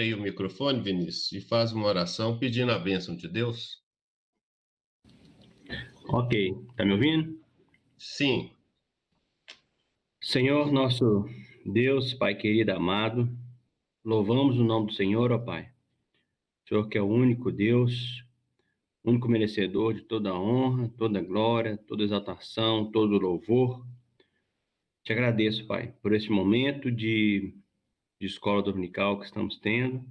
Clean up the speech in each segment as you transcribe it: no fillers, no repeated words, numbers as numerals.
abre aí o microfone, Vinícius, e faz uma oração pedindo a bênção de Deus. Ok, tá me ouvindo? Sim. Senhor, nosso Deus, Pai querido, amado, louvamos o nome do Senhor, ó Pai. O Senhor que é o único Deus, único merecedor de toda honra, toda glória, toda exaltação, todo louvor. Te agradeço, Pai, por esse momento de escola dominical que estamos tendo,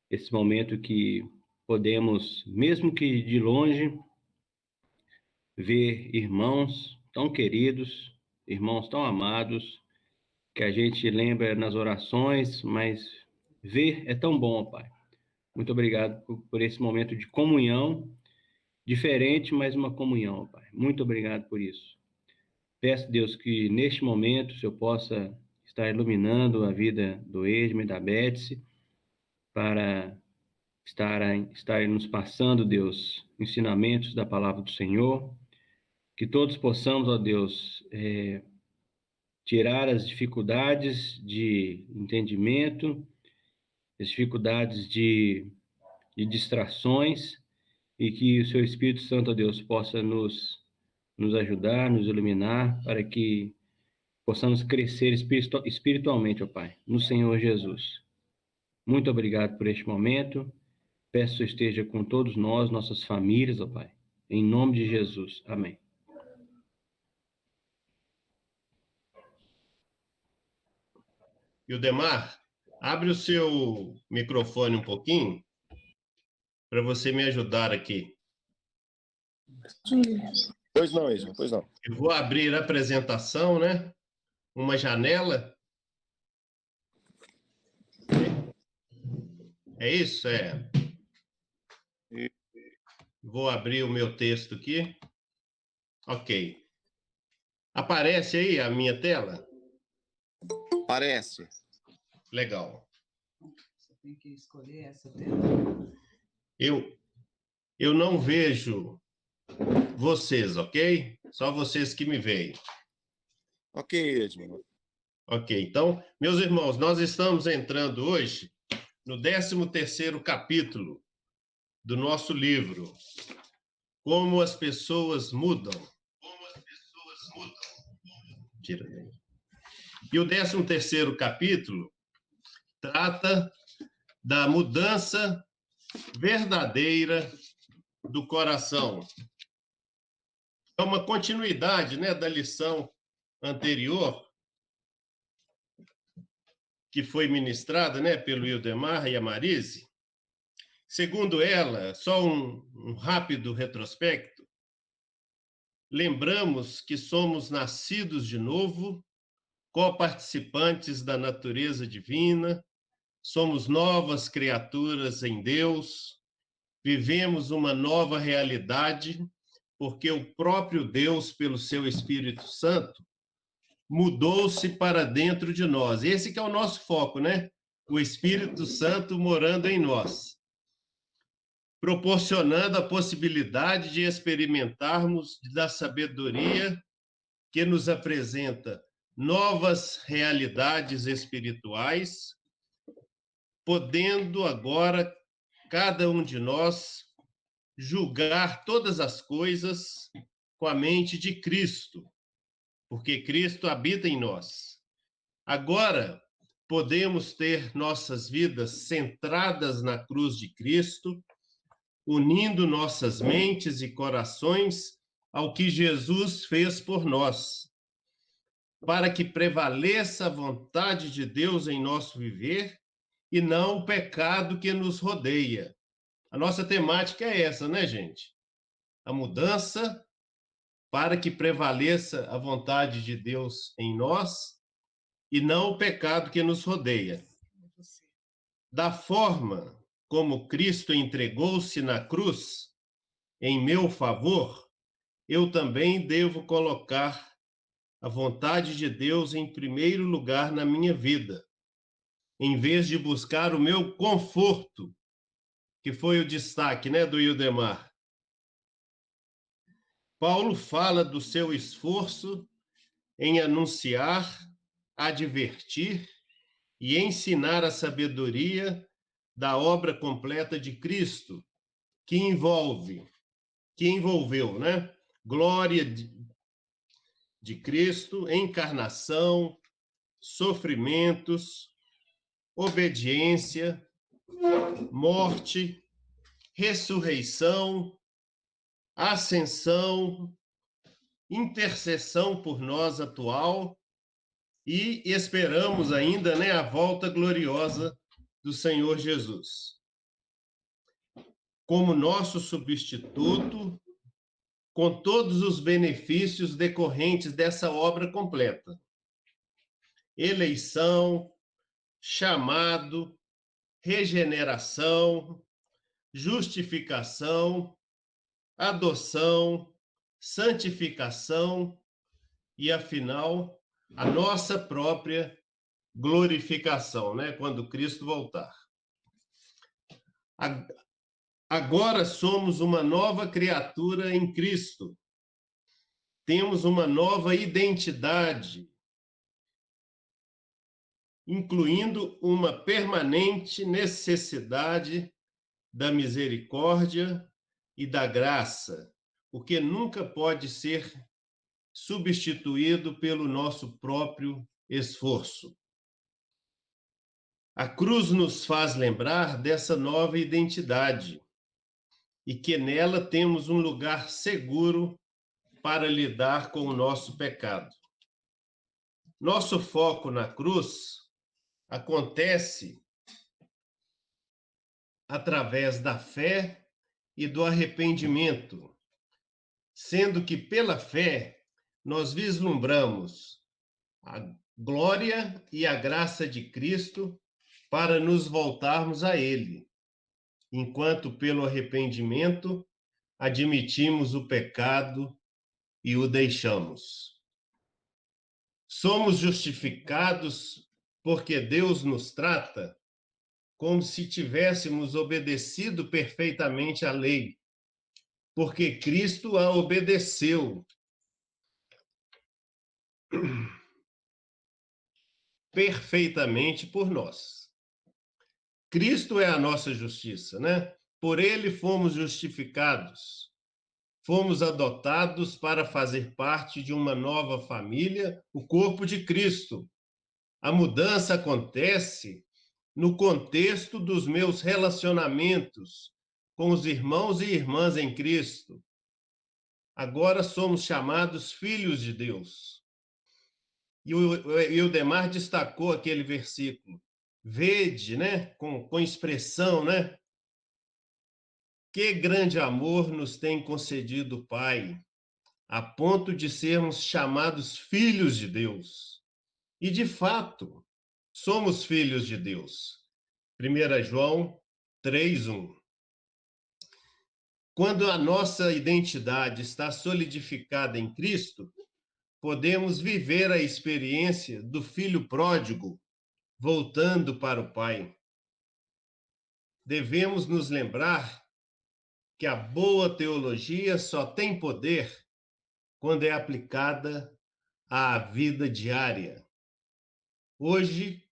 esse momento que podemos, mesmo que de longe, ver irmãos tão queridos, irmãos tão amados, que a gente lembra nas orações, mas ver é tão bom, Pai. Muito obrigado por esse momento de comunhão, diferente, mas uma comunhão, Pai. Muito obrigado por isso. Peço, Deus, que neste momento o Senhor possa estar iluminando a vida do Edme e da Betsy, para estar nos passando, Deus, ensinamentos da palavra do Senhor, que todos possamos, ó Deus, tirar as dificuldades de entendimento, as dificuldades de distrações, e que o seu Espírito Santo, ó Deus, possa nos ajudar, nos iluminar, para que possamos crescer espiritualmente, ó Pai, no Senhor Jesus. Muito obrigado por este momento. Peço que esteja com todos nós, nossas famílias, ó Pai. Em nome de Jesus. Amém. Ildemar, abre o seu microfone um pouquinho para você me ajudar aqui. Pois não, Edmo, pois não. Eu vou abrir a apresentação, né? Uma janela. É isso? É. Vou abrir o meu texto aqui. Ok. Aparece aí a minha tela? Parece. Legal. Você tem que escolher essa tela. Eu não vejo vocês, ok? Só vocês que me veem. Ok, Edmo. Ok, então, meus irmãos, nós estamos entrando hoje no 13º capítulo do nosso livro, Como as Pessoas Mudam. Tira daí. E o 13º capítulo trata da mudança verdadeira do coração. É uma continuidade, né, da lição anterior, que foi ministrada, né, pelo Ildemar e a Marise. Segundo ela, só um rápido retrospecto, lembramos que somos nascidos de novo, coparticipantes da natureza divina, somos novas criaturas em Deus, vivemos uma nova realidade, porque o próprio Deus, pelo seu Espírito Santo, mudou-se para dentro de nós. Esse que é o nosso foco, né? O Espírito Santo morando em nós, proporcionando a possibilidade de experimentarmos da sabedoria que nos apresenta novas realidades espirituais, podendo agora cada um de nós julgar todas as coisas com a mente de Cristo, porque Cristo habita em nós. Agora, podemos ter nossas vidas centradas na cruz de Cristo, unindo nossas mentes e corações ao que Jesus fez por nós, para que prevaleça a vontade de Deus em nosso viver e não o pecado que nos rodeia. A nossa temática é essa, né, gente? A mudança para que prevaleça a vontade de Deus em nós e não o pecado que nos rodeia. Da forma como Cristo entregou-se na cruz em meu favor, eu também devo colocar a vontade de Deus em primeiro lugar na minha vida, em vez de buscar o meu conforto, que foi o destaque, né, do Ildemar. Paulo fala do seu esforço em anunciar, advertir e ensinar a sabedoria da obra completa de Cristo, que envolveu, né? Glória de Cristo, encarnação, sofrimentos, obediência, morte, ressurreição, ascensão, intercessão por nós atual e esperamos ainda, né, a volta gloriosa do Senhor Jesus. Como nosso substituto, com todos os benefícios decorrentes dessa obra completa. Eleição, chamado, regeneração, justificação, adoção, santificação e, afinal, a nossa própria glorificação, né? Quando Cristo voltar. Agora somos uma nova criatura em Cristo. Temos uma nova identidade, incluindo uma permanente necessidade da misericórdia e da graça, o que nunca pode ser substituído pelo nosso próprio esforço. A cruz nos faz lembrar dessa nova identidade e que nela temos um lugar seguro para lidar com o nosso pecado. Nosso foco na cruz acontece através da fé e do arrependimento, sendo que pela fé nós vislumbramos a glória e a graça de Cristo para nos voltarmos a Ele, enquanto pelo arrependimento admitimos o pecado e o deixamos. Somos justificados porque Deus nos trata como se tivéssemos obedecido perfeitamente à lei, porque Cristo a obedeceu perfeitamente por nós. Cristo é a nossa justiça, né? Por ele fomos justificados. Fomos adotados para fazer parte de uma nova família, o corpo de Cristo. A mudança acontece no contexto dos meus relacionamentos com os irmãos e irmãs em Cristo. Agora somos chamados filhos de Deus. E o Ildemar destacou aquele versículo. Vede, né? Com expressão, né? Que grande amor nos tem concedido o Pai, a ponto de sermos chamados filhos de Deus. E, de fato, somos filhos de Deus. 1 João 3:1. Quando a nossa identidade está solidificada em Cristo, podemos viver a experiência do filho pródigo voltando para o Pai. Devemos nos lembrar que a boa teologia só tem poder quando é aplicada à vida diária. Hoje,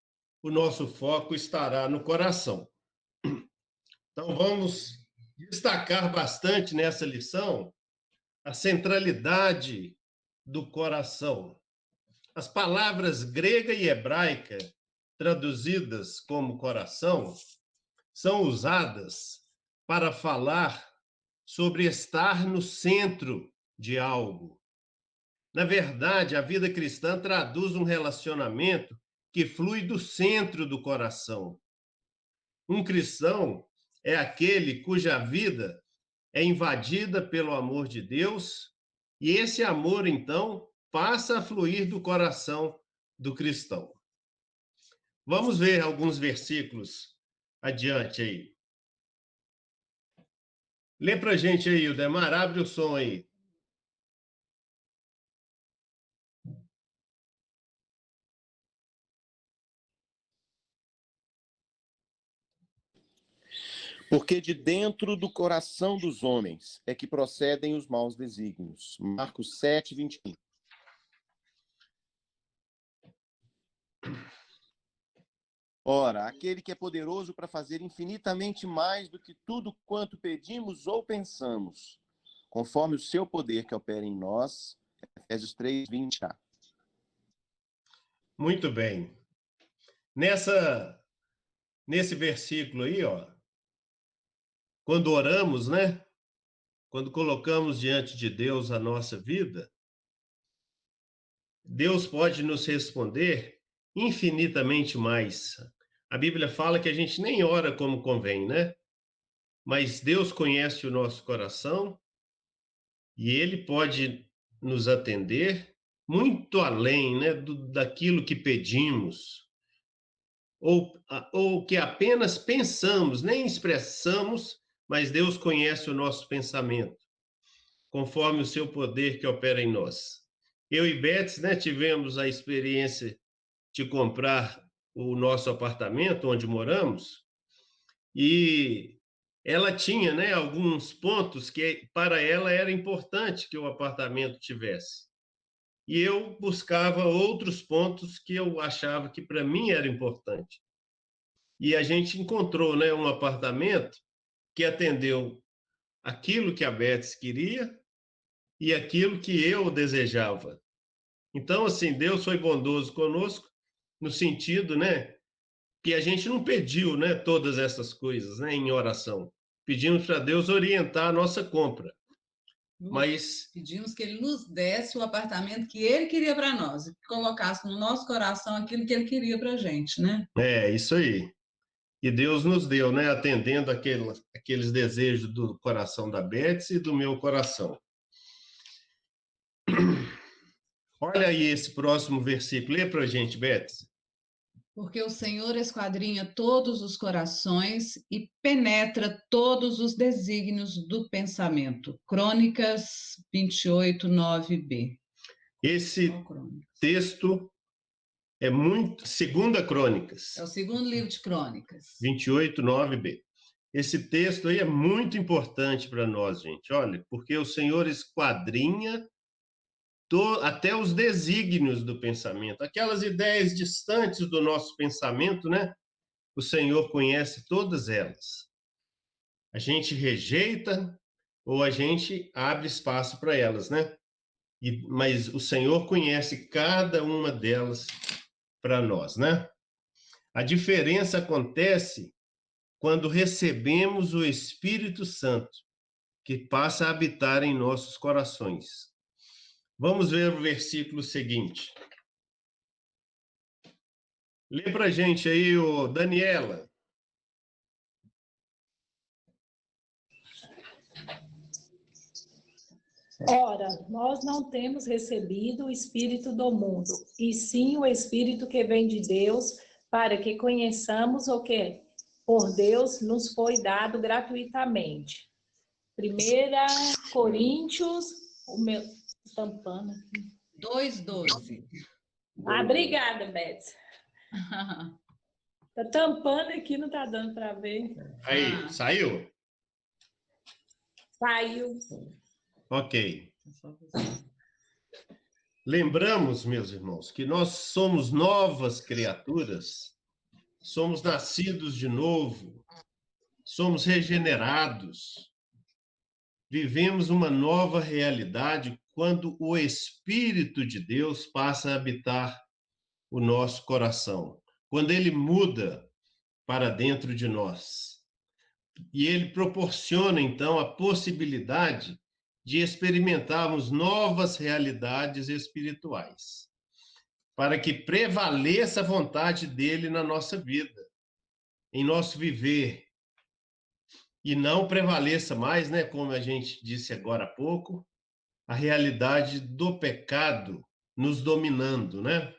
o nosso foco estará no coração. Então, vamos destacar bastante nessa lição a centralidade do coração. As palavras grega e hebraica, traduzidas como coração, são usadas para falar sobre estar no centro de algo. Na verdade, a vida cristã traduz um relacionamento que flui do centro do coração. Um cristão é aquele cuja vida é invadida pelo amor de Deus, e esse amor, então, passa a fluir do coração do cristão. Vamos ver alguns versículos adiante aí. Lê pra gente aí, Ildemar, abre o som aí. Porque de dentro do coração dos homens é que procedem os maus desígnios. Marcos 7:21. Ora, aquele que é poderoso para fazer infinitamente mais do que tudo quanto pedimos ou pensamos, conforme o seu poder que opera em nós. Efésios 3:20a. Muito bem. Nesse versículo aí, ó, quando oramos, né? Quando colocamos diante de Deus a nossa vida, Deus pode nos responder infinitamente mais. A Bíblia fala que a gente nem ora como convém, né? Mas Deus conhece o nosso coração e Ele pode nos atender muito além, né, daquilo que pedimos ou que apenas pensamos, nem expressamos, mas Deus conhece o nosso pensamento, conforme o seu poder que opera em nós. Eu e Beth, né, tivemos a experiência de comprar o nosso apartamento onde moramos e ela tinha, né, alguns pontos que para ela era importante que o apartamento tivesse. E eu buscava outros pontos que eu achava que para mim era importante. E a gente encontrou, né, um apartamento que atendeu aquilo que a Beth queria e aquilo que eu desejava. Então, assim, Deus foi bondoso conosco no sentido, né, que a gente não pediu, né, todas essas coisas, né, em oração. Pedimos para Deus orientar a nossa compra. Mas pedimos que ele nos desse o apartamento que ele queria para nós, e que colocasse no nosso coração aquilo que ele queria para a gente, né? é isso aí. E Deus nos deu, né, atendendo aqueles desejos do coração da Betsy e do meu coração. Olha aí esse próximo versículo. Lê para a gente, Betsy. Porque o Senhor esquadrinha todos os corações e penetra todos os desígnios do pensamento. Crônicas 28, 9b. Esse texto é muito... Segunda Crônicas. É o segundo livro de Crônicas. 28, 9b. Esse texto aí é muito importante para nós, gente. Olha, porque o Senhor esquadrinha até os desígnios do pensamento, aquelas ideias distantes do nosso pensamento, né? O Senhor conhece todas elas. A gente rejeita ou a gente abre espaço para elas, né? Mas o Senhor conhece cada uma delas para nós, né? A diferença acontece quando recebemos o Espírito Santo, que passa a habitar em nossos corações. Vamos ver o versículo seguinte. Lê para a gente aí, Daniela. Ora, nós não temos recebido o Espírito do mundo, e sim o Espírito que vem de Deus, para que conheçamos o que por Deus nos foi dado gratuitamente. 1 Coríntios, o meu tampando aqui. 2:12. Obrigada, Beth. Tá tampando aqui, não tá dando para ver. Aí, saiu? Saiu. Ok. Lembramos, meus irmãos, que nós somos novas criaturas, somos nascidos de novo, somos regenerados, vivemos uma nova realidade quando o Espírito de Deus passa a habitar o nosso coração, quando ele muda para dentro de nós. E ele proporciona, então, a possibilidade de experimentarmos novas realidades espirituais, para que prevaleça a vontade dele na nossa vida, em nosso viver, e não prevaleça mais, né, como a gente disse agora há pouco, a realidade do pecado nos dominando, né?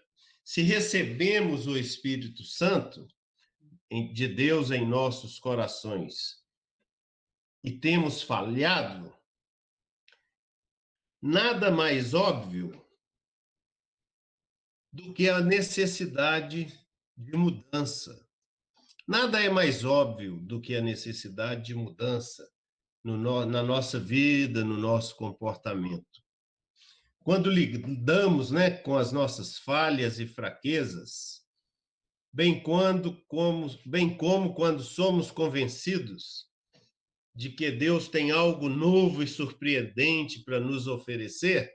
Se recebemos o Espírito Santo de Deus em nossos corações e temos falhado, nada mais óbvio do que a necessidade de mudança. Nada é mais óbvio do que a necessidade de mudança na nossa vida, no nosso comportamento. Quando lidamos, né, com as nossas falhas e fraquezas, bem como quando somos convencidos de que Deus tem algo novo e surpreendente para nos oferecer,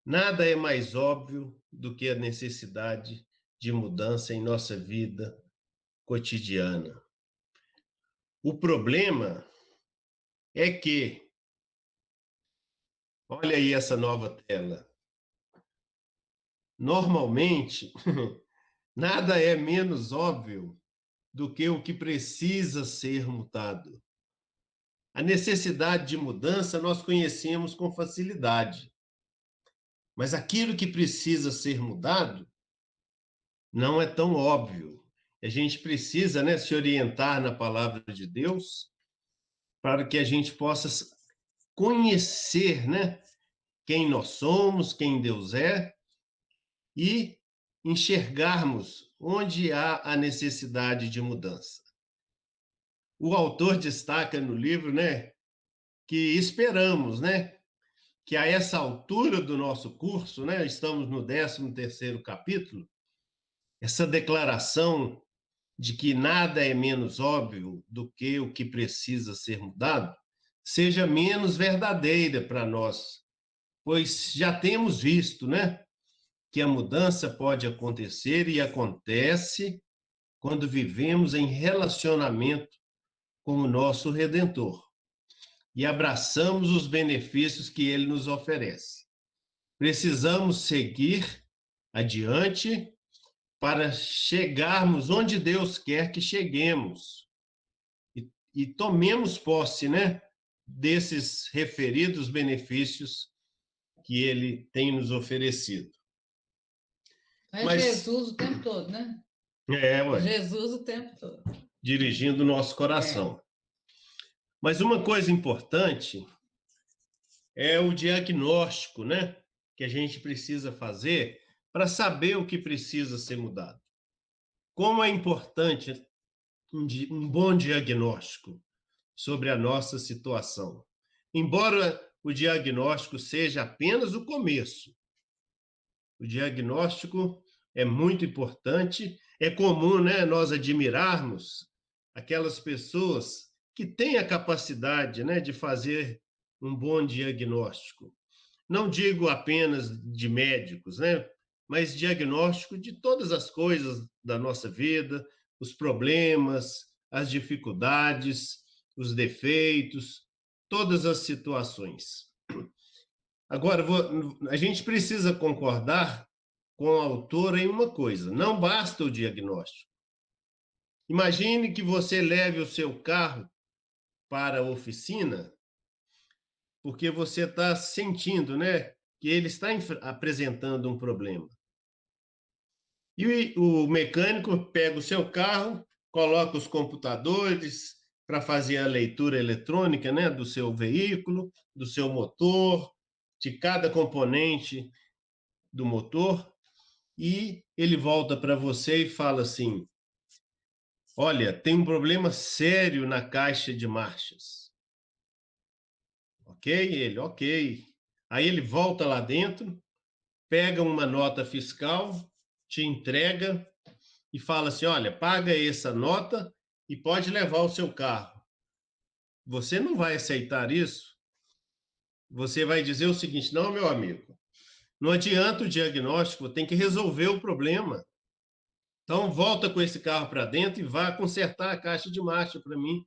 nada é mais óbvio do que a necessidade de mudança em nossa vida cotidiana. O problema é que, olha aí essa nova tela, normalmente, nada é menos óbvio do que o que precisa ser mudado. A necessidade de mudança nós conhecemos com facilidade, mas aquilo que precisa ser mudado não é tão óbvio. A gente precisa, né, se orientar na palavra de Deus para que a gente possa conhecer, né, quem nós somos, quem Deus é e enxergarmos onde há a necessidade de mudança. O autor destaca no livro, né, que esperamos, né, que a essa altura do nosso curso, né, estamos no 13º capítulo, essa declaração de que nada é menos óbvio do que o que precisa ser mudado, seja menos verdadeira para nós, pois já temos visto, né, que a mudança pode acontecer e acontece quando vivemos em relacionamento com o nosso Redentor e abraçamos os benefícios que ele nos oferece. Precisamos seguir adiante para chegarmos onde Deus quer que cheguemos e tomemos posse, né, desses referidos benefícios que ele tem nos oferecido. Mas Jesus o tempo todo, né? Ué, Jesus o tempo todo. dirigindo o nosso coração. Mas uma coisa importante é o diagnóstico, né, que a gente precisa fazer para saber o que precisa ser mudado. Como é importante um bom diagnóstico sobre a nossa situação. Embora o diagnóstico seja apenas o começo, o diagnóstico é muito importante. É comum, né, nós admirarmos aquelas pessoas que têm a capacidade, né, de fazer um bom diagnóstico. Não digo apenas de médicos, né, mas diagnóstico de todas as coisas da nossa vida, os problemas, as dificuldades, os defeitos, todas as situações. Agora, a gente precisa concordar com o autor em uma coisa: não basta o diagnóstico. Imagine que você leve o seu carro para a oficina porque você está sentindo, né, que ele está apresentando um problema. E o mecânico pega o seu carro, coloca os computadores para fazer a leitura eletrônica, né, do seu veículo, do seu motor, de cada componente do motor, e ele volta para você e fala assim: olha, tem um problema sério na caixa de marchas. Ok? Ele, ok. Aí ele volta lá dentro, pega uma nota fiscal, te entrega e fala assim: olha, paga essa nota e pode levar o seu carro. Você não vai aceitar isso? Você vai dizer o seguinte: não, meu amigo, não adianta o diagnóstico, tem que resolver o problema. Então, volta com esse carro para dentro e vá consertar a caixa de marcha para mim.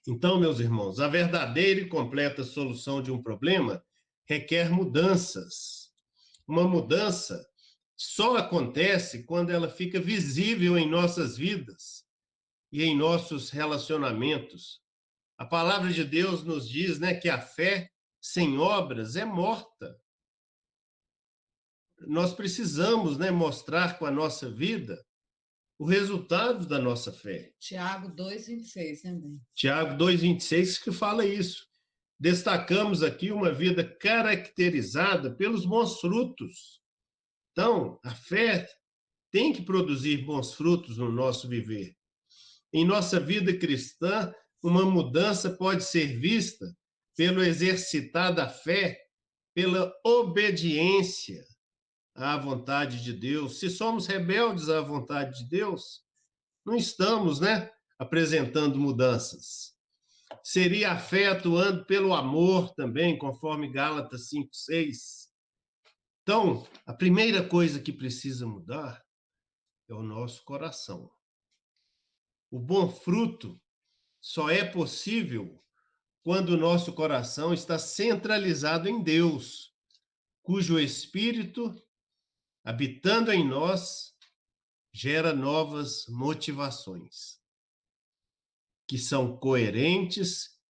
Então, meus irmãos, a verdadeira e completa solução de um problema requer mudanças. Uma mudança só acontece quando ela fica visível em nossas vidas e em nossos relacionamentos. A palavra de Deus nos diz, né, que a fé sem obras é morta. Nós precisamos, né, mostrar com a nossa vida o resultado da nossa fé. Tiago 2,26 também. Tiago 2,26 que fala isso. Destacamos aqui uma vida caracterizada pelos bons frutos. Então, a fé tem que produzir bons frutos no nosso viver. Em nossa vida cristã, uma mudança pode ser vista pelo exercitar da fé, pela obediência à vontade de Deus. Se somos rebeldes à vontade de Deus, não estamos, né, apresentando mudanças. Seria a fé atuando pelo amor também, conforme Gálatas 5:6. Então, a primeira coisa que precisa mudar é o nosso coração. O bom fruto só é possível quando o nosso coração está centralizado em Deus, cujo Espírito, habitando em nós, gera novas motivações, que são coerentes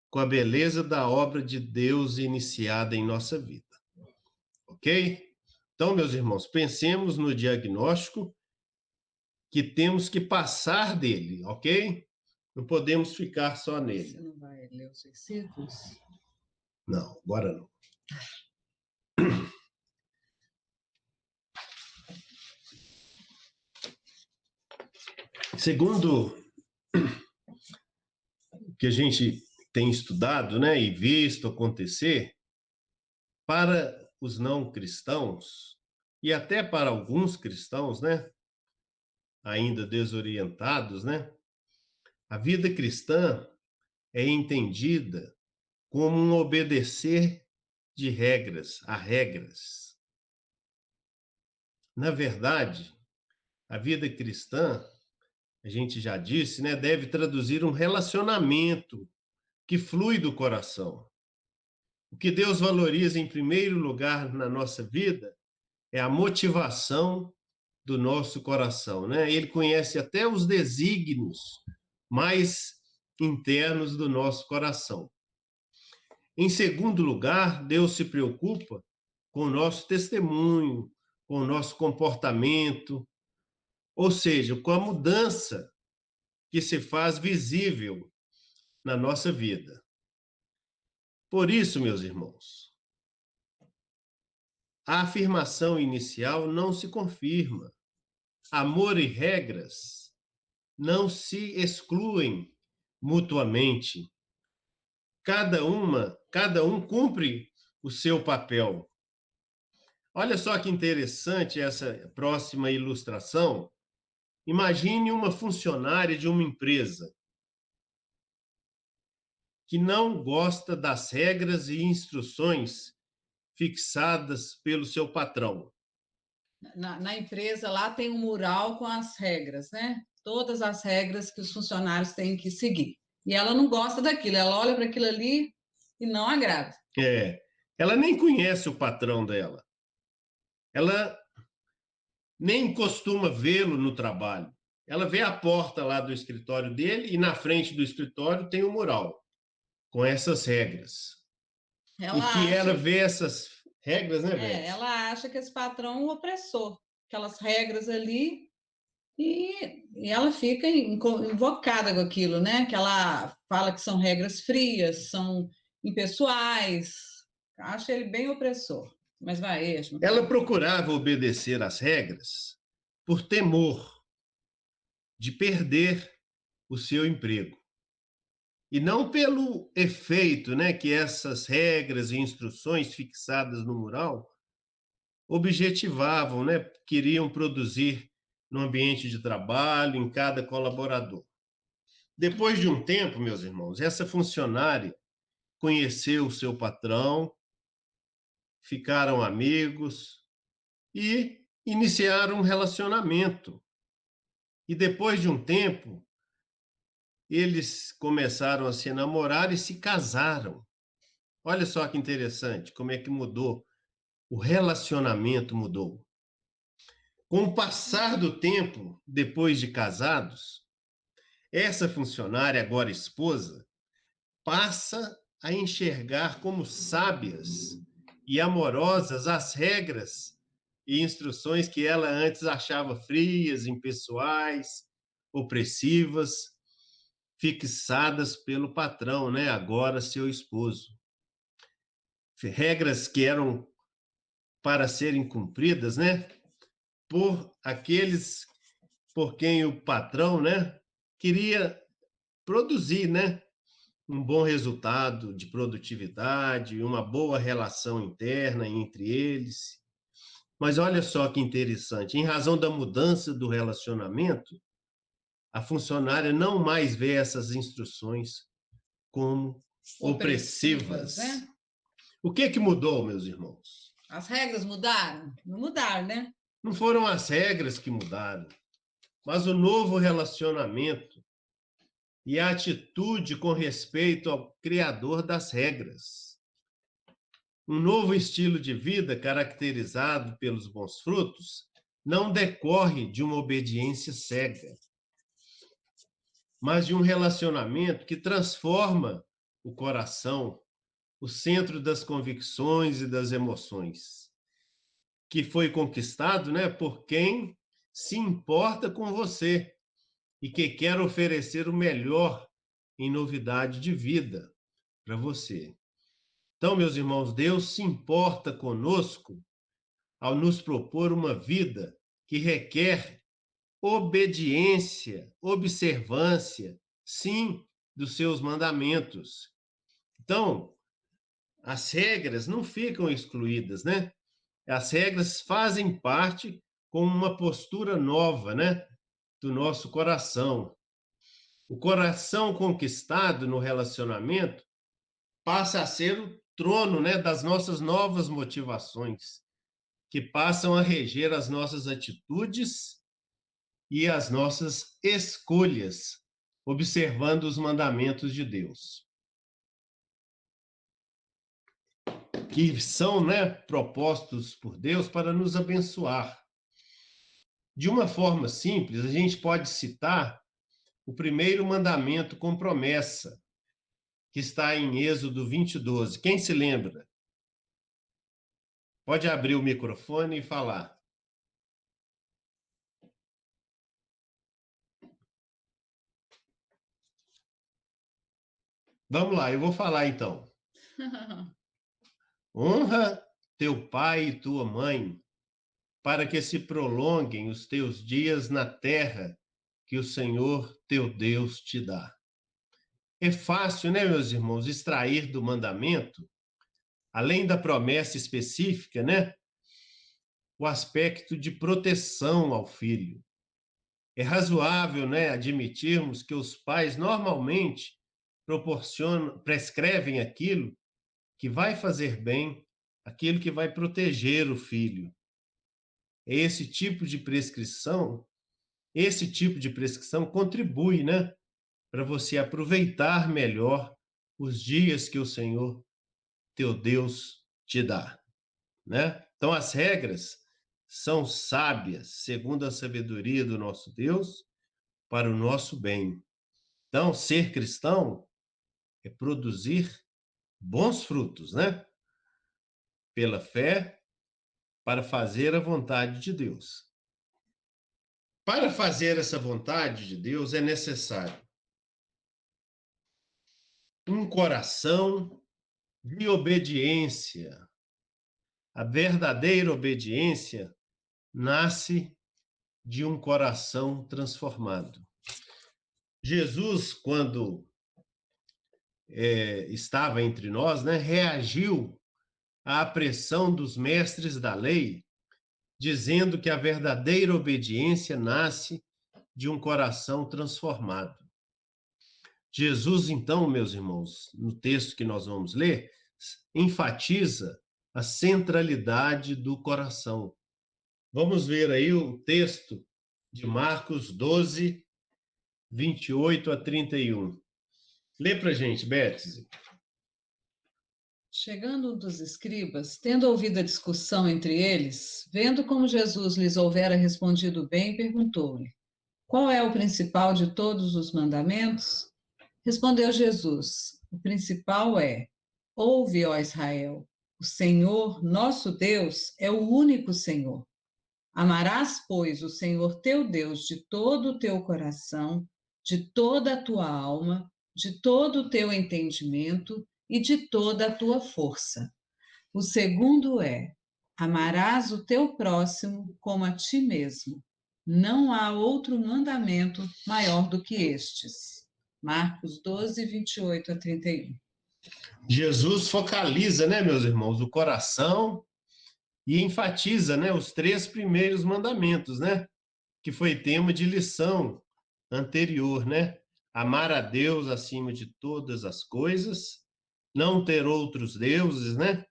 com a beleza da obra de Deus iniciada em nossa vida. Ok? Então, meus irmãos, pensemos no diagnóstico que temos que passar dele, ok? Não podemos ficar só nele. Você não vai ler os versículos? Não, agora não. Segundo o que a gente tem estudado, né, e visto acontecer, para os não cristãos, e até para alguns cristãos, né, ainda desorientados, né, a vida cristã é entendida como um obedecer de regras, a regras. Na verdade, a vida cristã, a gente já disse, né, deve traduzir um relacionamento que flui do coração. O que Deus valoriza em primeiro lugar na nossa vida é a motivação do nosso coração, né? Ele conhece até os desígnios mais internos do nosso coração. Em segundo lugar, Deus se preocupa com o nosso testemunho, com o nosso comportamento, ou seja, com a mudança que se faz visível na nossa vida. Por isso, meus irmãos, a afirmação inicial não se confirma. Amor e regras não se excluem mutuamente. Cada um cumpre o seu papel. Olha só que interessante essa próxima ilustração. Imagine uma funcionária de uma empresa que não gosta das regras e instruções fixadas pelo seu patrão. Na empresa lá tem um mural com as regras, né? Todas as regras que os funcionários têm que seguir. E ela não gosta daquilo, ela olha para aquilo ali e não agrada. Ela nem conhece o patrão dela. Ela nem costuma vê-lo no trabalho. Ela vê a porta lá do escritório dele e na frente do escritório tem um mural com essas regras. Ela E que ela acha, vê essas regras, né, Beth? ela acha que esse patrão é um opressor, aquelas regras ali, e ela fica invocada com aquilo, né? Que ela fala que são regras frias, são impessoais, acha ele bem opressor. Mas vai, Esmo. Ela procurava obedecer às regras por temor de perder o seu emprego. E não pelo efeito, né, que essas regras e instruções fixadas no mural objetivavam, né, queriam produzir no ambiente de trabalho, em cada colaborador. Depois de um tempo, meus irmãos, essa funcionária conheceu o seu patrão, ficaram amigos e iniciaram um relacionamento. E depois de um tempo, eles começaram a se namorar e se casaram. Olha só que interessante, como é que mudou. O relacionamento mudou. Com o passar do tempo, depois de casados, essa funcionária, agora esposa, passa a enxergar como sábias e amorosas as regras e instruções que ela antes achava frias, impessoais, opressivas, fixadas pelo patrão, né? Agora seu esposo. Regras que eram para serem cumpridas, né? Por aqueles por quem o patrão, né, queria produzir, né, um bom resultado de produtividade, uma boa relação interna entre eles. Mas olha só que interessante, em razão da mudança do relacionamento, a funcionária não mais vê essas instruções como opressivas. Né? O que mudou, meus irmãos? As regras mudaram? Não mudaram, né? Não foram as regras que mudaram, mas o novo relacionamento e a atitude com respeito ao Criador das regras. Um novo estilo de vida caracterizado pelos bons frutos não decorre de uma obediência cega, mas de um relacionamento que transforma o coração, o centro das convicções e das emoções, que foi conquistado, né, por quem se importa com você e que quer oferecer o melhor em novidade de vida para você. Então, meus irmãos, Deus se importa conosco ao nos propor uma vida que requer obediência, observância, sim, dos seus mandamentos. Então, as regras não ficam excluídas, né? As regras fazem parte com uma postura nova, né, do nosso coração. O coração conquistado no relacionamento passa a ser o trono, né, das nossas novas motivações, que passam a reger as nossas atitudes e as nossas escolhas, observando os mandamentos de Deus, que são, né, propostos por Deus para nos abençoar. De uma forma simples, a gente pode citar o primeiro mandamento com promessa, que está em Êxodo 20:12. Quem se lembra? Pode abrir o microfone e falar. Vamos lá, eu vou falar então. Honra teu pai e tua mãe, para que se prolonguem os teus dias na terra que o Senhor teu Deus te dá. É fácil, né, meus irmãos, extrair do mandamento, além da promessa específica, né, o aspecto de proteção ao filho. É razoável, né, admitirmos que os pais normalmente prescrevem aquilo que vai fazer bem, aquilo que vai proteger o filho. Esse tipo de prescrição contribui, né, para você aproveitar melhor os dias que o Senhor teu Deus te dá, né? Então as regras são sábias, segundo a sabedoria do nosso Deus, para o nosso bem. Então, ser cristão é produzir bons frutos, né? Pela fé, para fazer a vontade de Deus. Para fazer essa vontade de Deus é necessário um coração de obediência. A verdadeira obediência nasce de um coração transformado. Jesus, quando estava entre nós, né, reagiu à pressão dos mestres da lei, dizendo que a verdadeira obediência nasce de um coração transformado. Jesus, então, meus irmãos, no texto que nós vamos ler, enfatiza a centralidade do coração. Vamos ver aí o texto de Marcos 12, 28 a 31. Lê para a gente, Betsy. Chegando um dos escribas, tendo ouvido a discussão entre eles, vendo como Jesus lhes houvera respondido bem, perguntou-lhe: Qual é o principal de todos os mandamentos? Respondeu Jesus: O principal é: Ouve, ó Israel, o Senhor, nosso Deus, é o único Senhor. Amarás, pois, o Senhor teu Deus de todo o teu coração, de toda a tua alma, de todo o teu entendimento e de toda a tua força. O segundo é: amarás o teu próximo como a ti mesmo. Não há outro mandamento maior do que estes. Marcos 12, 28 a 31. Jesus focaliza, né, meus irmãos, o coração e enfatiza, né, os 3 primeiros mandamentos, né, que foi tema de lição anterior, né? Amar a Deus acima de todas as coisas, não ter outros deuses, né?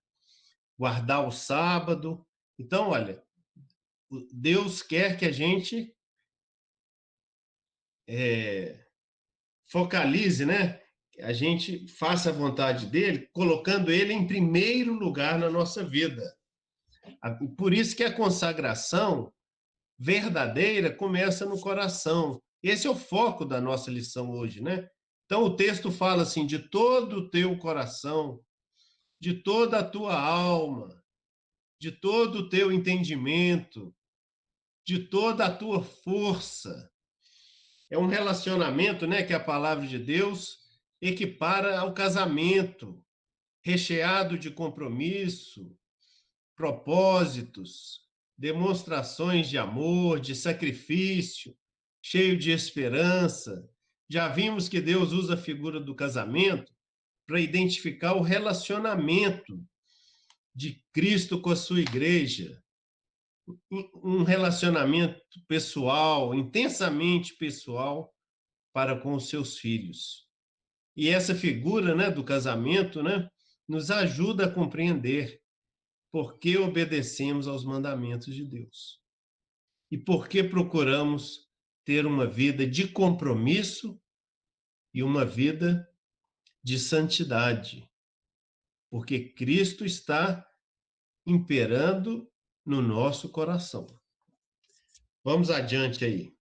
Guardar o sábado. Então, olha, Deus quer que a gente focalize, né? A gente faça a vontade dele, colocando ele em primeiro lugar na nossa vida. Por isso que a consagração verdadeira começa no coração. Esse é o foco da nossa lição hoje, né? Então o texto fala assim: de todo o teu coração, de toda a tua alma, de todo o teu entendimento, de toda a tua força. É um relacionamento, né, que a palavra de Deus equipara ao casamento, recheado de compromisso, propósitos, demonstrações de amor, de sacrifício, cheio de esperança. Já vimos que Deus usa a figura do casamento para identificar o relacionamento de Cristo com a sua igreja, um relacionamento pessoal, intensamente pessoal, para com os seus filhos. E essa figura, né, do casamento, né, nos ajuda a compreender por que obedecemos aos mandamentos de Deus e por que procuramos ter uma vida de compromisso e uma vida de santidade, porque Cristo está imperando no nosso coração. Vamos adiante aí.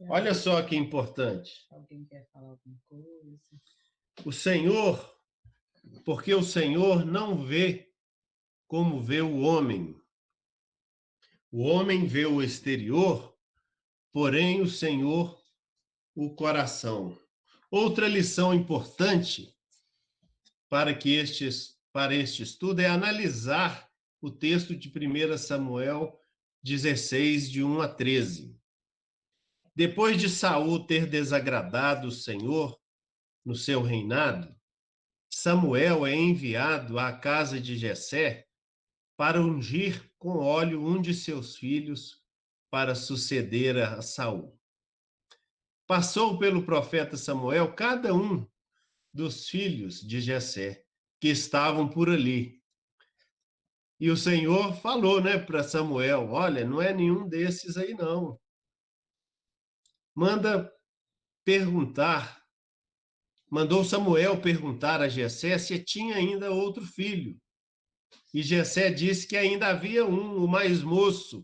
Olha só que importante. Alguém quer falar alguma coisa? O Senhor, porque o Senhor não vê como vê o homem. O homem vê o exterior, porém o Senhor o coração. Outra lição importante para este estudo é analisar o texto de 1 Samuel 16, de 1 a 13. Depois de Saul ter desagradado o Senhor no seu reinado, Samuel é enviado à casa de Jessé para ungir com óleo um de seus filhos para suceder a Saul. Passou pelo profeta Samuel cada um dos filhos de Jessé que estavam por ali. E o Senhor falou, né, para Samuel: olha, não é nenhum desses aí não. Mandou Samuel perguntar a Jessé se tinha ainda outro filho. E Jessé disse que ainda havia um, o mais moço,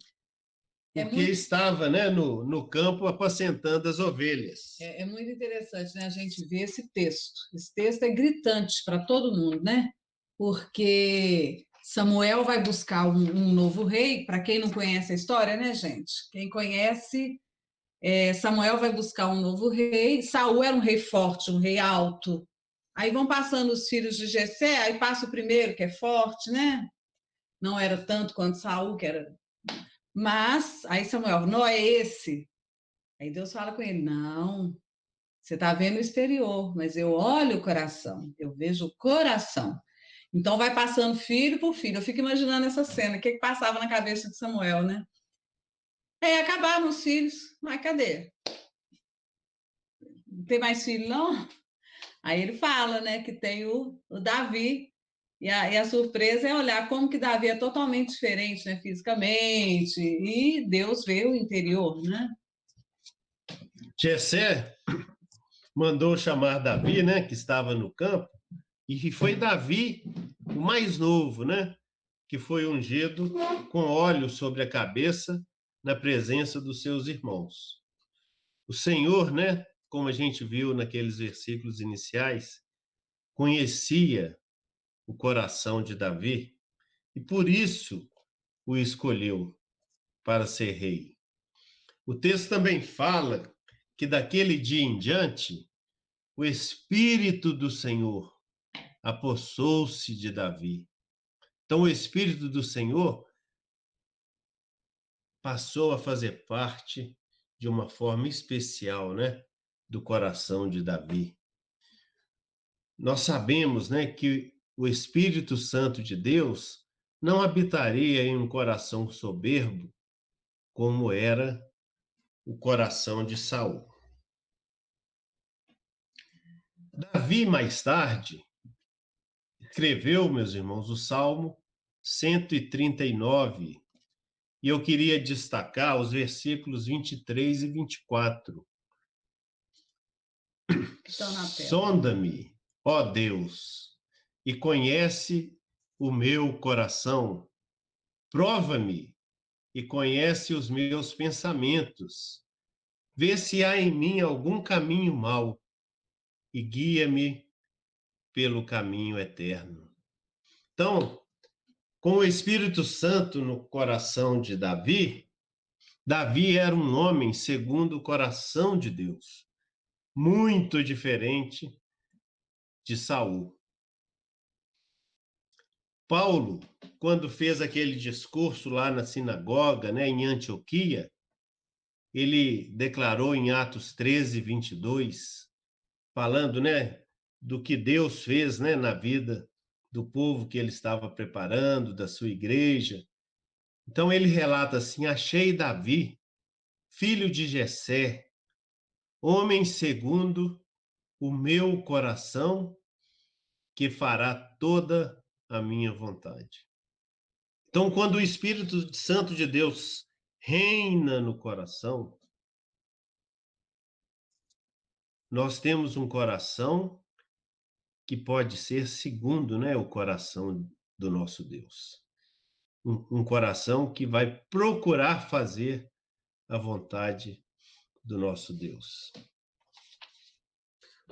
porque estava, né, no campo apacentando as ovelhas. É muito interessante, né, a gente ver esse texto. Esse texto é gritante para todo mundo, né? Porque Samuel vai buscar um novo rei. Para quem não conhece a história, né, gente? Quem conhece, Samuel vai buscar um novo rei. Saul era um rei forte, um rei alto. Aí vão passando os filhos de Jessé, aí passa o primeiro, que é forte, né? Não era tanto quanto Saul, que era. Mas aí Samuel, não é esse. Aí Deus fala com ele: não, você está vendo o exterior, mas eu olho o coração, eu vejo o coração. Então vai passando filho por filho. Eu fico imaginando essa cena, o que passava na cabeça de Samuel, né? Aí acabaram os filhos, mas cadê? Não tem mais filho, não? Aí ele fala, né, que tem o Davi, e a surpresa é olhar como que Davi é totalmente diferente, né, fisicamente, e Deus vê o interior, né? Jessé mandou chamar Davi, né, que estava no campo, e foi Davi, o mais novo, né, que foi ungido com óleo sobre a cabeça na presença dos seus irmãos. O Senhor, né, como a gente viu naqueles versículos iniciais, conhecia o coração de Davi e por isso o escolheu para ser rei. O texto também fala que daquele dia em diante, o Espírito do Senhor apossou-se de Davi. Então, o Espírito do Senhor passou a fazer parte de uma forma especial, né, do coração de Davi. Nós sabemos, né, que o Espírito Santo de Deus não habitaria em um coração soberbo, como era o coração de Saul. Davi, mais tarde, escreveu, meus irmãos, o Salmo 139, e eu queria destacar os versículos 23 e 24. Estão na tela. Sonda-me, ó Deus, e conhece o meu coração. Prova-me e conhece os meus pensamentos. Vê se há em mim algum caminho mau e guia-me pelo caminho eterno. Então, com o Espírito Santo no coração de Davi, Davi era um homem segundo o coração de Deus, muito diferente de Saul. Paulo, quando fez aquele discurso lá na sinagoga, né, em Antioquia, ele declarou em Atos 13, 22, falando, né, do que Deus fez, né, na vida do povo que ele estava preparando, da sua igreja. Então ele relata assim: achei Davi, filho de Jessé, homem segundo o meu coração, que fará toda a minha vontade. Então, quando o Espírito Santo de Deus reina no coração, nós temos um coração que pode ser segundo, né, o coração do nosso Deus. Um coração que vai procurar fazer a vontade do nosso Deus.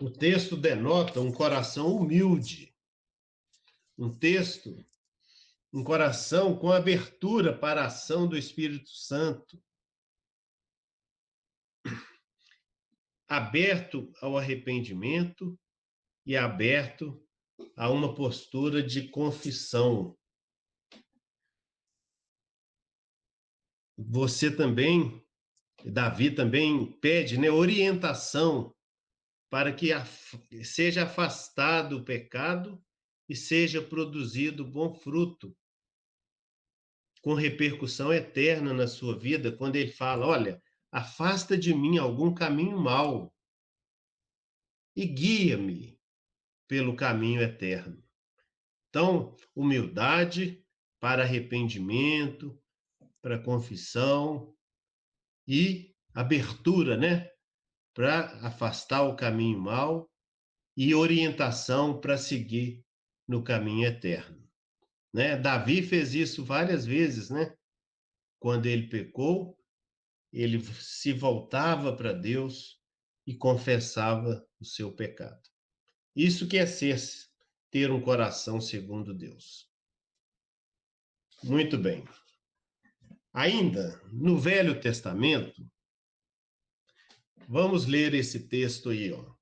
O texto denota um coração humilde, um coração com abertura para a ação do Espírito Santo, aberto ao arrependimento e aberto a uma postura de confissão. Você também, Davi também pede, né, orientação para que seja afastado o pecado e seja produzido bom fruto, com repercussão eterna na sua vida, quando ele fala: olha, afasta de mim algum caminho mau e guia-me pelo caminho eterno. Então, humildade para arrependimento, para confissão e abertura, né, para afastar o caminho mau e orientação para seguir no caminho eterno, né? Davi fez isso várias vezes, né? Quando ele pecou, ele se voltava para Deus e confessava o seu pecado. Isso que é ter um coração segundo Deus. Muito bem. Ainda no Velho Testamento, vamos ler esse texto aí, ó.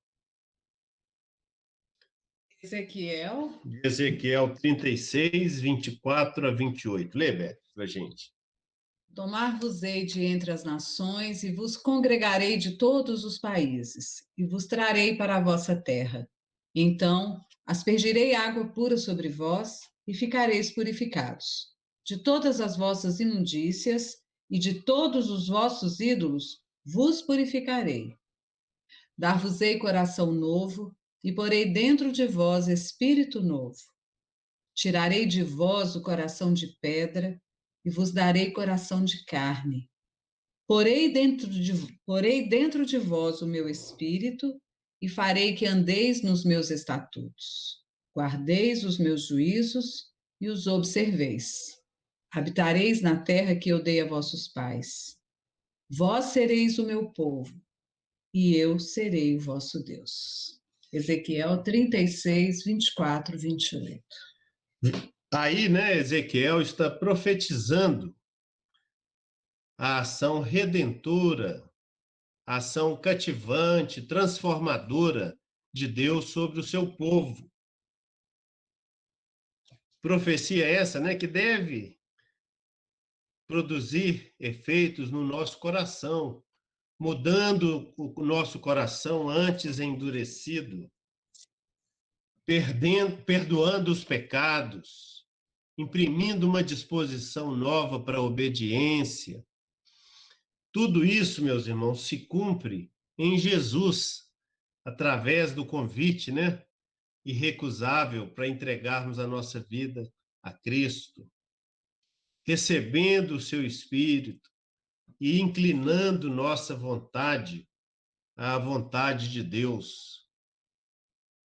Ezequiel 36, 24 a 28. Lê, Beto, para a gente. Tomar-vos-ei de entre as nações, e vos congregarei de todos os países, e vos trarei para a vossa terra. Então aspergirei água pura sobre vós, e ficareis purificados. De todas as vossas imundícias e de todos os vossos ídolos vos purificarei. Dar-vos-ei coração novo, e porei dentro de vós espírito novo. Tirarei de vós o coração de pedra, e vos darei coração de carne. Porei dentro de vós o meu espírito, e farei que andeis nos meus estatutos. Guardeis os meus juízos e os observeis. Habitareis na terra que eu dei a vossos pais. Vós sereis o meu povo, e eu serei o vosso Deus. Ezequiel 36, 24, 28. Aí, né, Ezequiel está profetizando a ação redentora, a ação cativante, transformadora de Deus sobre o seu povo. Profecia essa, né, que deve produzir efeitos no nosso coração, mudando o nosso coração antes endurecido, perdoando os pecados, imprimindo uma disposição nova para a obediência. Tudo isso, meus irmãos, se cumpre em Jesus, através do convite, né, irrecusável para entregarmos a nossa vida a Cristo, recebendo o seu Espírito e inclinando nossa vontade à vontade de Deus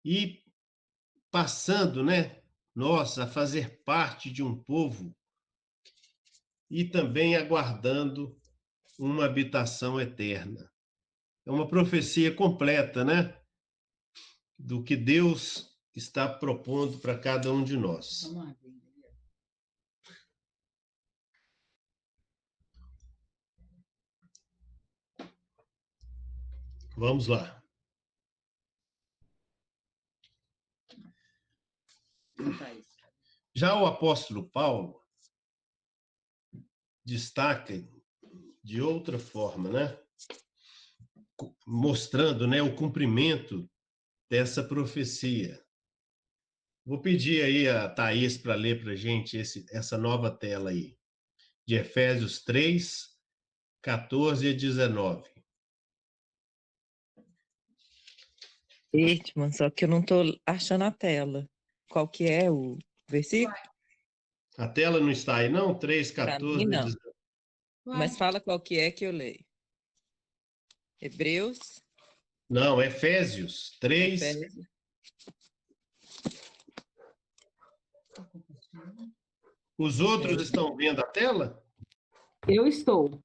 e passando, né, nós a fazer parte de um povo e também aguardando uma habitação eterna. É uma profecia completa, né, do que Deus está propondo para cada um de nós. Vamos lá. Já o apóstolo Paulo destaca de outra forma, né, mostrando, né, o cumprimento dessa profecia. Vou pedir aí a Thaís para ler para a gente essa nova tela aí, de Efésios 3, 14 a 19. Eita, só que eu não estou achando a tela. Qual que é o versículo? A tela não está aí, não? 3, Para 14 mim, a não. 19. Mas fala qual que é que eu leio. Hebreus, Não, Efésios 3. Efésios. Os outros estão vendo a tela? Eu estou.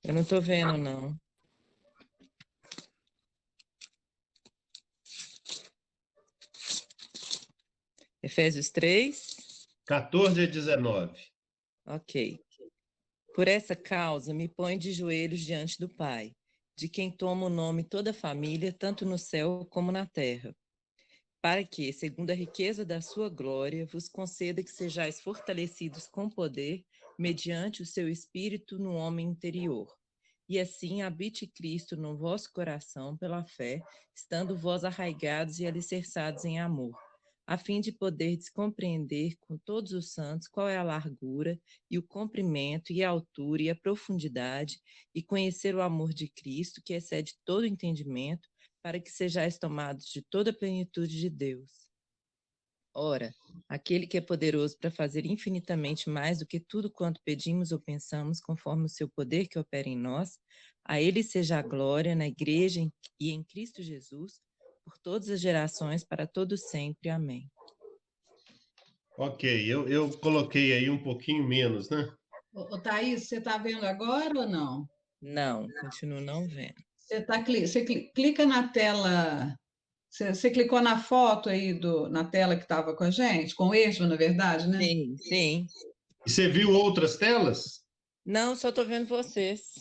Eu não estou vendo, não. Efésios 3. 14 a 19. Ok. Por essa causa, me ponho de joelhos diante do Pai, de quem toma o nome toda a família, tanto no céu como na terra, para que, segundo a riqueza da sua glória, vos conceda que sejais fortalecidos com poder, mediante o seu Espírito no homem interior. E assim habite Cristo no vosso coração pela fé, estando vós arraigados e alicerçados em amor, a fim de poderdes compreender com todos os santos qual é a largura e o comprimento e a altura e a profundidade, e conhecer o amor de Cristo, que excede todo entendimento, para que sejais tomados de toda a plenitude de Deus. Ora, aquele que é poderoso para fazer infinitamente mais do que tudo quanto pedimos ou pensamos, conforme o seu poder que opera em nós, a ele seja a glória na igreja e em Cristo Jesus, por todas as gerações, para todos sempre. Amém. Ok, eu coloquei aí um pouquinho menos, né? Ô, Thaís, você está vendo agora ou não? Não, continuo não vendo. Você clica na tela. Você clicou na foto aí na tela que estava com a gente, com o Esmo, na verdade, né? Sim, sim. E você viu outras telas? Não, só estou vendo vocês.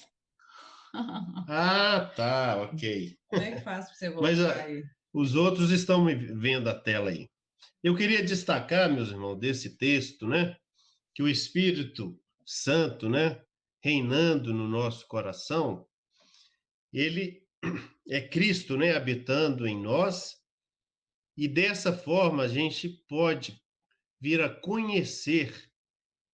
Ah, tá, ok. Como é que faz para você Mas voltar aí? os outros estão me vendo a tela aí. Eu queria destacar, meus irmãos, desse texto, né, que o Espírito Santo, né, reinando no nosso coração, ele é Cristo, né, habitando em nós, e dessa forma a gente pode vir a conhecer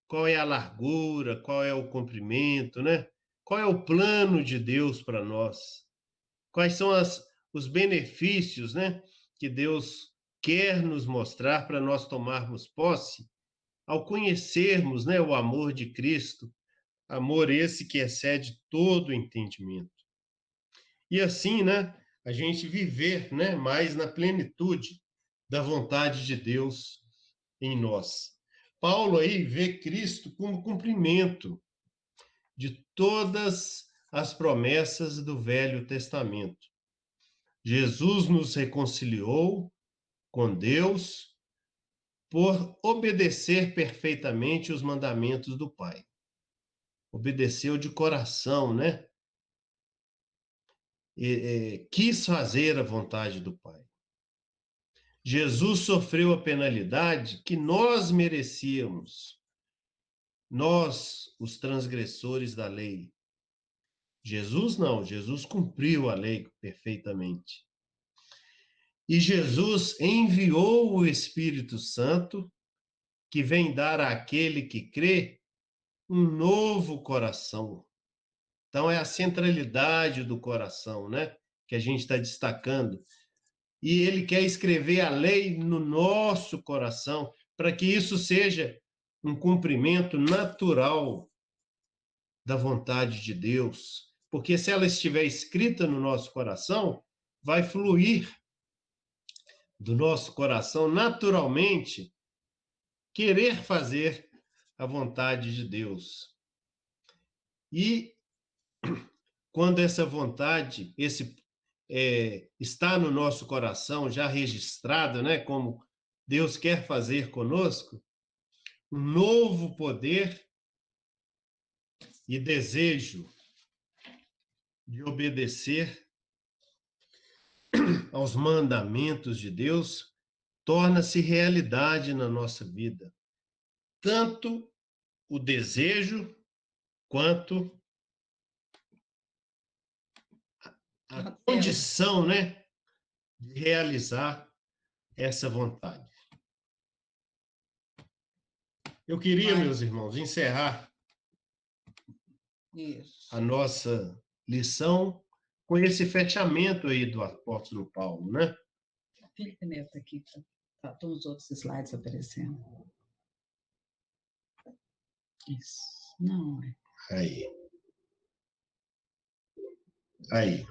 qual é a largura, qual é o comprimento, né? Qual é o plano de Deus para nós? Quais são os benefícios, né, que Deus quer nos mostrar para nós tomarmos posse ao conhecermos, né, o amor de Cristo, amor esse que excede todo o entendimento. E assim, né, a gente viver, né, mais na plenitude da vontade de Deus em nós. Paulo aí vê Cristo como cumprimento de todas as promessas do Velho Testamento. Jesus nos reconciliou com Deus por obedecer perfeitamente os mandamentos do Pai. Obedeceu de coração, né? Quis fazer a vontade do Pai. Jesus sofreu a penalidade que nós merecíamos, nós, os transgressores da lei. Jesus não, Jesus cumpriu a lei perfeitamente. E Jesus enviou o Espírito Santo, que vem dar àquele que crê um novo coração. Então, é a centralidade do coração, né? Que a gente está destacando. E ele quer escrever a lei no nosso coração, para que isso seja um cumprimento natural da vontade de Deus. Porque se ela estiver escrita no nosso coração, vai fluir do nosso coração naturalmente querer fazer a vontade de Deus. E quando essa vontade, está no nosso coração, já registrado, né, como Deus quer fazer conosco, um novo poder e desejo de obedecer aos mandamentos de Deus torna-se realidade na nossa vida. Tanto o desejo quanto a condição, né, de realizar essa vontade. Eu queria, meus irmãos, encerrar a nossa lição com esse fechamento aí do apóstolo Paulo, né? Clica nessa aqui, estão os outros slides aparecendo. Isso, não é. Aí.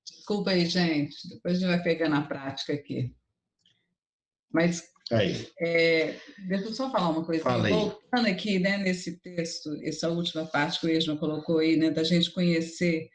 Desculpa aí, gente, depois a gente vai pegando a prática aqui. Mas deixa eu só falar uma coisa. Voltando aqui, né, nesse texto, essa última parte que o Esma colocou aí, né, da gente conhecer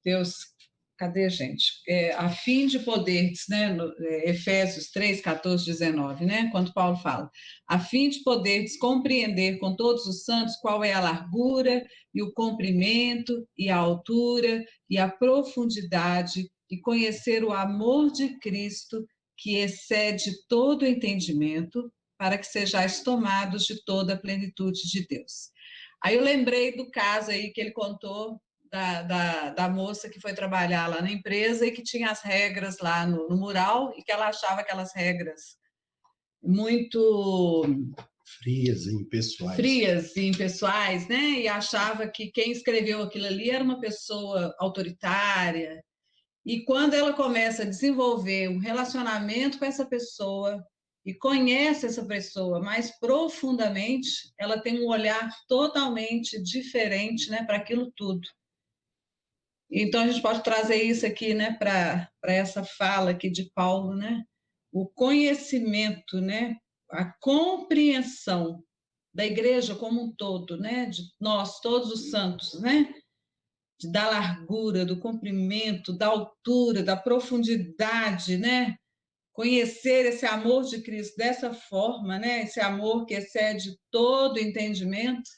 Deus. Cadê, gente? A fim de poderes, né, Efésios 3, 14, 19, né, quando Paulo fala, a fim de poderes compreender com todos os santos qual é a largura e o comprimento e a altura e a profundidade e conhecer o amor de Cristo que excede todo entendimento, para que sejais tomados de toda a plenitude de Deus. Aí eu lembrei do caso aí que ele contou da moça que foi trabalhar lá na empresa e que tinha as regras lá no mural e que ela achava aquelas regras muito frias e impessoais, né? E achava que quem escreveu aquilo ali era uma pessoa autoritária. E quando ela começa a desenvolver um relacionamento com essa pessoa e conhece essa pessoa mais profundamente, ela tem um olhar totalmente diferente, né, para aquilo tudo. Então, a gente pode trazer isso aqui, né, para essa fala aqui de Paulo, né? O conhecimento, né? A compreensão da igreja como um todo, né? De nós, todos os santos, né? Da largura, do comprimento, da altura, da profundidade, né? Conhecer esse amor de Cristo dessa forma, né? Esse amor que excede todo entendimento,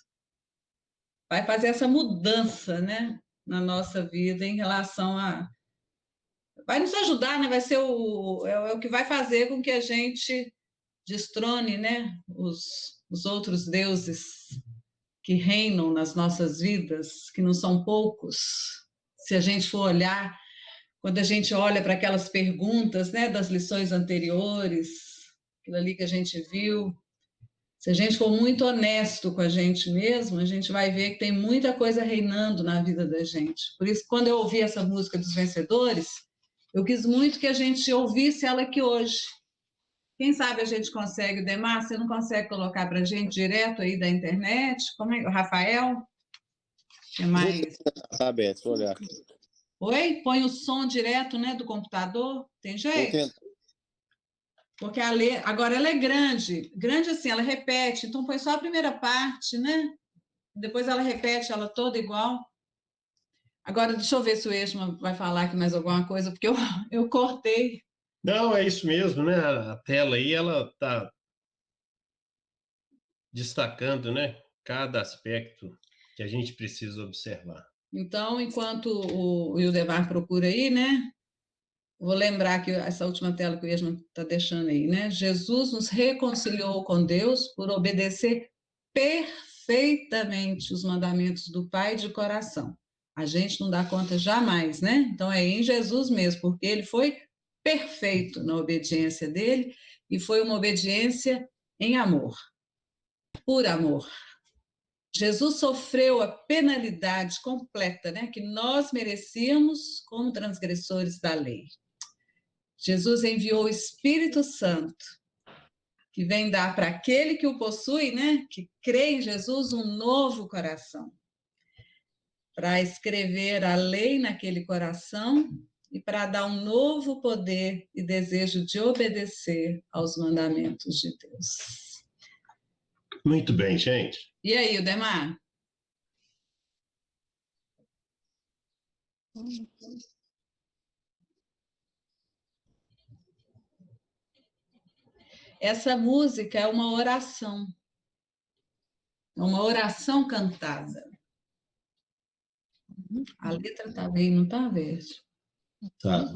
vai fazer essa mudança, né? Na nossa vida em relação a... Vai nos ajudar, né? Vai ser o que vai fazer com que a gente destrone, né? Os outros deuses que reinam nas nossas vidas, que não são poucos. Se a gente for olhar, quando a gente olha para aquelas perguntas, né, das lições anteriores, aquilo ali que a gente viu, se a gente for muito honesto com a gente mesmo, a gente vai ver que tem muita coisa reinando na vida da gente. Por isso, quando eu ouvi essa música dos vencedores, eu quis muito que a gente ouvisse ela aqui hoje. Quem sabe a gente consegue, Demar, você não consegue colocar para a gente direto aí da internet? Como é? O Rafael? É mais... Tá aberto, vou olhar. Oi? Põe o som direto, né, do computador? Tem jeito? Porque agora ela é grande. Grande assim, ela repete. Então põe só a primeira parte, né? Depois ela repete ela toda igual. Agora, deixa eu ver se o Esma vai falar aqui mais alguma coisa, porque eu cortei. Não, é isso mesmo, né? A tela aí, ela está destacando, né? Cada aspecto que a gente precisa observar. Então, enquanto o Ildemar procura aí, né? Vou lembrar que essa última tela que o Esma está deixando aí, né? Jesus nos reconciliou com Deus por obedecer perfeitamente perfeitamente os mandamentos do Pai de coração. A gente não dá conta jamais, né? Então é em Jesus mesmo, porque ele foi perfeito na obediência dele e foi uma obediência em amor, por amor. Jesus sofreu a penalidade completa, né, que nós merecíamos como transgressores da lei. Jesus enviou o Espírito Santo, que vem dar para aquele que o possui, né, que crê em Jesus, um novo coração, para escrever a lei naquele coração e para dar um novo poder e desejo de obedecer aos mandamentos de Deus. Muito bem, gente. E aí, Udemar? Essa música é uma oração cantada. A letra está bem, não está, Verde? Tá.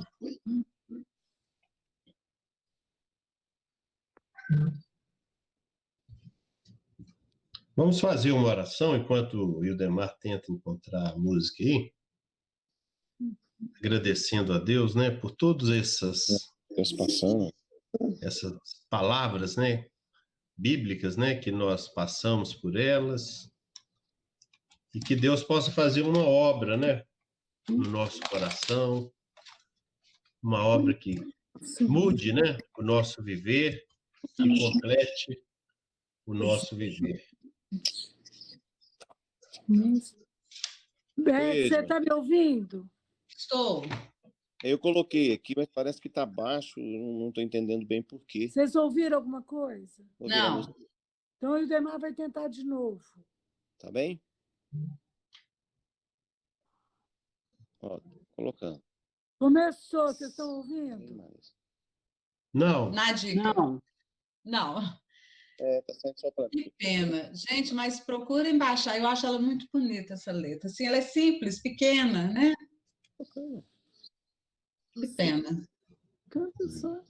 Vamos fazer uma oração enquanto o Ildemar tenta encontrar a música aí. Agradecendo a Deus, né, por todas essas palavras, né, bíblicas, né, que nós passamos por elas. E que Deus possa fazer uma obra, né, no nosso coração, uma obra que mude, né, o nosso viver, que complete o nosso viver. Beth, você está me ouvindo? Estou. Eu coloquei aqui, mas parece que está baixo, não estou entendendo bem por quê. Vocês ouviram alguma coisa? Não. Então o Ildemar vai tentar de novo. Tá bem? Ó, tô colocando. Começou, vocês estão ouvindo? Não. Na dica. Não. Tá saindo só para mim. Que pena. Gente, mas procurem baixar. Eu acho ela muito bonita, essa letra. Assim, ela é simples, pequena, né? Que pena. Canta só.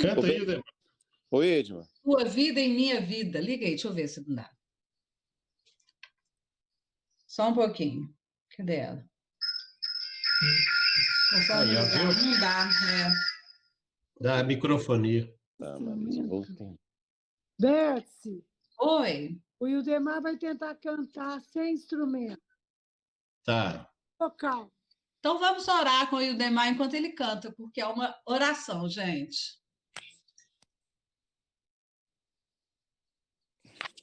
Canta aí, Ildemar. Oi, Edmar. Tua vida em minha vida. Liga aí, deixa eu ver se não dá. Só um pouquinho. Cadê ela? Conforme Aí, ó, lugar, viu? não dá. Da microfonia. Tá, Marisa, voltei. Betsy, Oi. o Ildemar vai tentar cantar sem instrumento. Tá. Vocal. Então vamos orar com o Ildemar enquanto ele canta, porque é uma oração, gente.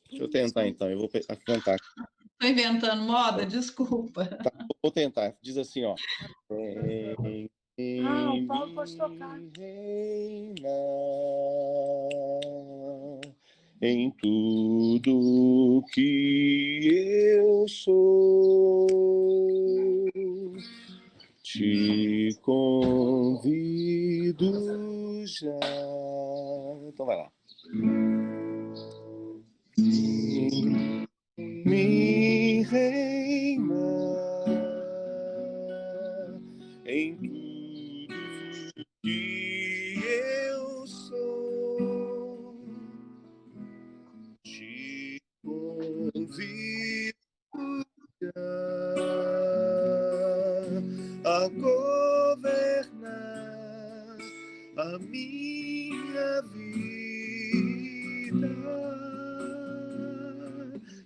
Deixa eu tentar, então. Eu vou cantar. Estou inventando moda? Desculpa. Tá, vou tentar. Diz assim, ó. O Paulo pode tocar. Reina em tudo que eu sou, te convido já. Então vai lá. Me reina em tudo que eu sou, te convido a governar a minha vida,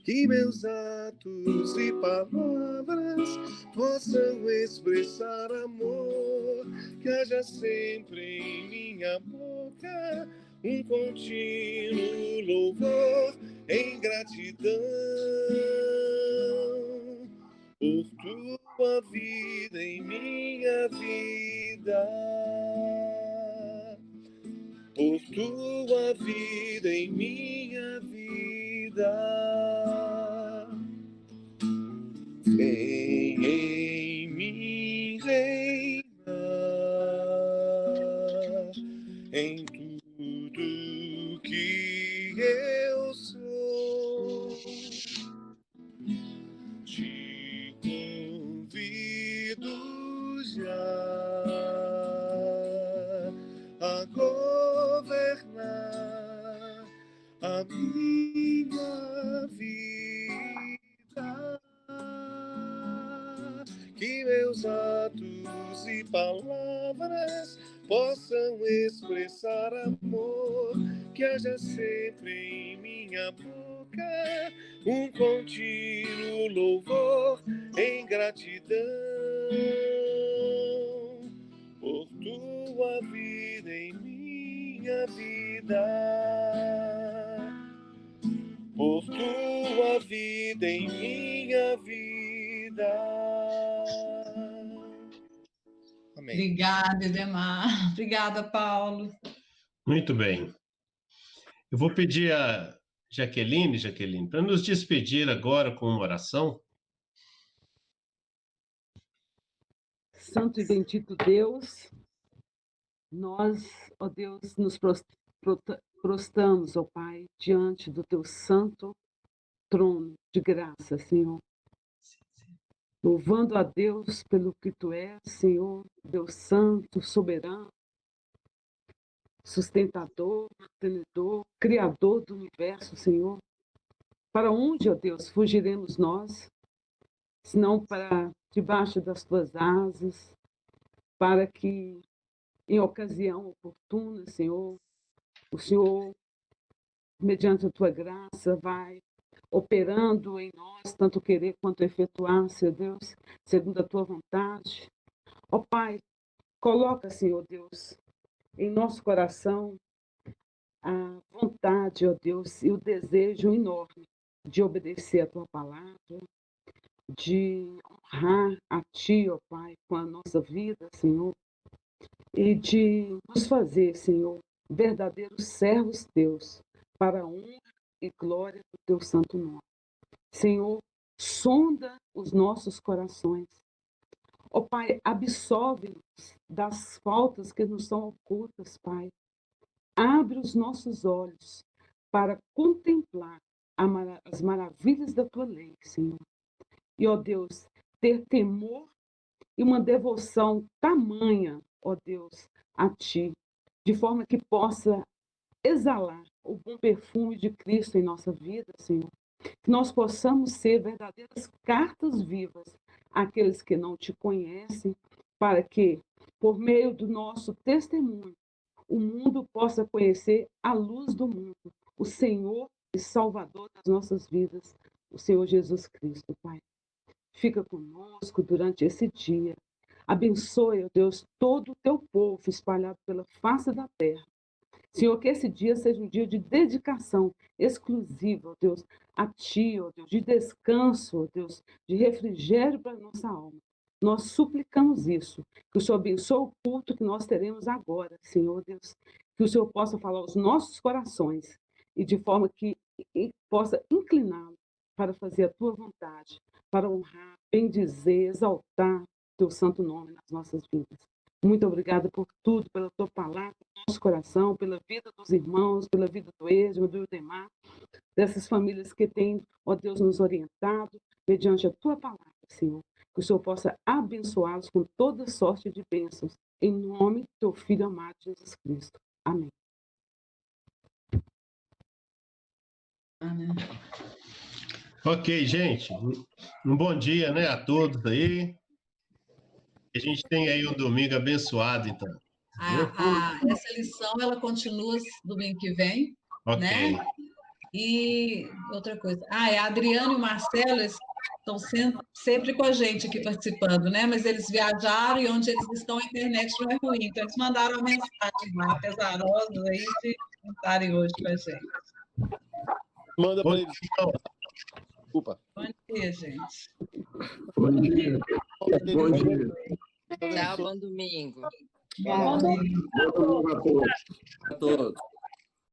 que meus atos e palavras possam expressar amor, que haja sempre em minha boca um contínuo louvor em gratidão por tua vida em minha vida, por tua vida em minha vida. Vem em mim reinar em tudo que eu sou, te convido já a governar a minha vida. expressar amor, que haja sempre em minha boca um contínuo louvor em gratidão por tua vida em minha vida, por tua vida em minha vida. Amém. Obrigada, Edemar. Obrigada, Paulo. Muito bem. Eu vou pedir a Jaqueline, para nos despedir agora com uma oração. Santo e bendito Deus, nós, ó Deus, nos prostramos, ó Pai, diante do teu santo trono de graça, Senhor. Louvando a Deus pelo que tu és, Senhor, Deus santo, soberano, sustentador, mantenedor, criador do universo, Senhor. Para onde, ó Deus, fugiremos nós, senão para debaixo das tuas asas, para que, em ocasião oportuna, Senhor, o Senhor, mediante a tua graça, vai operando em nós, tanto querer quanto efetuar, Senhor Deus, segundo a tua vontade. Ó Pai, coloca, Senhor Deus, em nosso coração a vontade, ó Deus, e o desejo enorme de obedecer a tua palavra, de honrar a ti, ó Pai, com a nossa vida, Senhor, e de nos fazer, Senhor, verdadeiros servos teus, para a honra e glória do teu santo nome. Senhor, sonda os nossos corações. Ó Pai, absolve-nos das faltas que nos são ocultas, Pai. Abre os nossos olhos para contemplar as maravilhas da tua lei, Senhor. E, ó Deus, ter temor e uma devoção tamanha, ó Deus, a ti, de forma que possa exalar o bom perfume de Cristo em nossa vida, Senhor. Que nós possamos ser verdadeiras cartas vivas àqueles que não te conhecem, para que, por meio do nosso testemunho, o mundo possa conhecer a luz do mundo, o Senhor e Salvador das nossas vidas, o Senhor Jesus Cristo, Pai. Fica conosco durante esse dia. Abençoe, ó Deus, todo o teu povo espalhado pela face da terra. Senhor, que esse dia seja um dia de dedicação exclusiva, ó Deus, a ti, ó Deus, de descanso, ó Deus, de refrigério para a nossa alma. Nós suplicamos isso, que o Senhor abençoe o culto que nós teremos agora, Senhor Deus, que o Senhor possa falar aos nossos corações e de forma que possa incliná-lo para fazer a tua vontade, para honrar, bendizer, exaltar teu santo nome nas nossas vidas. Muito obrigada por tudo, pela tua palavra, pelo nosso coração, pela vida dos irmãos, pela vida do Esmo, do Ildemar, dessas famílias que têm, ó Deus, nos orientado mediante a tua palavra, Senhor. Que o Senhor possa abençoá-los com toda sorte de bênçãos, em nome do teu Filho amado, Jesus Cristo. Amém. Amém. Ok, gente. Um bom dia, né, a todos aí. A gente tem aí um domingo abençoado, então. Essa lição, ela continua domingo que vem, Ok. né? E outra coisa. A Adriana e o Marcelo estão sempre com a gente aqui participando, né? Mas eles viajaram e onde eles estão a internet não é ruim. Então, eles mandaram uma mensagem lá, pesarosa, aí, de estarem hoje com a gente. Manda para eles. Desculpa. Bom dia, gente. Bom dia. Bom dia. Tchau, bom domingo. Bom domingo Bom domingo a todos. A todos.